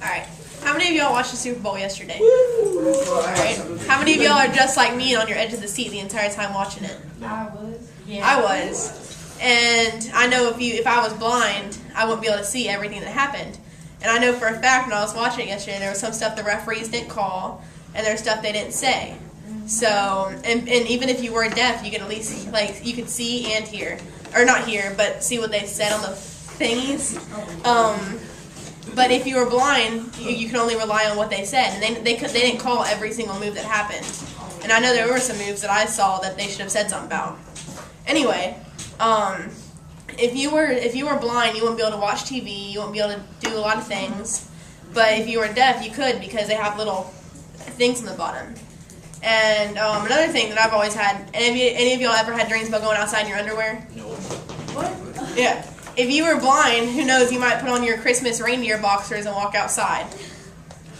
Alright. How many of y'all watched the Super Bowl yesterday? Alright. How many of y'all are just like me and on your edge of the seat the entire time watching it? I was. Yeah. I was. And I know if I was blind, I wouldn't be able to see everything that happened. And I know for a fact when I was watching it yesterday, there was some stuff the referees didn't call, and there's stuff they didn't say. So, and even if you were deaf, you could at least, like, you could see and hear. Or not hear, but see what they said on the thingies. But if you were blind, you could only rely on what they said. And they didn't call every single move that happened. And I know there were some moves that I saw that they should have said something about. Anyway, if you were blind, you wouldn't be able to watch TV, you wouldn't be able to do a lot of things. But if you were deaf, you could, because they have little things on the bottom. And another thing that I've always had, any of y'all ever had dreams about going outside in your underwear? No. What? Yeah. If you were blind, who knows, you might put on your Christmas reindeer boxers and walk outside.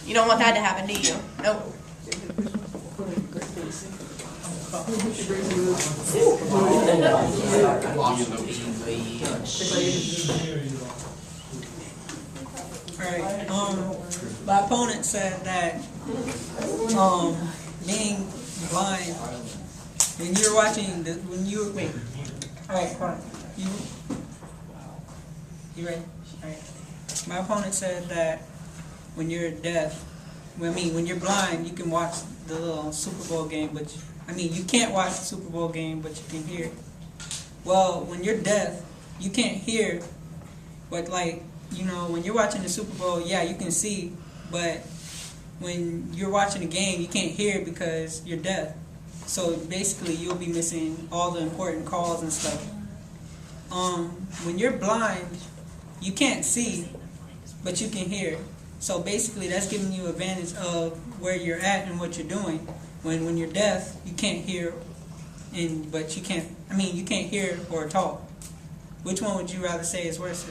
You don't want that to happen, do you? Nope. Alright, my opponent said that being blind, when you're watching alright, hold on. You ready? Alright. My opponent said that when you're deaf, when you're blind, you can watch the little Super Bowl game, but you can't watch the Super Bowl game, but you can hear. Well, when you're deaf, you can't hear, but when you're watching the Super Bowl, yeah, you can see, but when you're watching the game, you can't hear because you're deaf. So basically, you'll be missing all the important calls and stuff. When you're blind, you can't see, but you can hear. So basically, that's giving you advantage of where you're at and what you're doing. When you're deaf, you can't hear, but you can't hear or talk. Which one would you rather say is worse?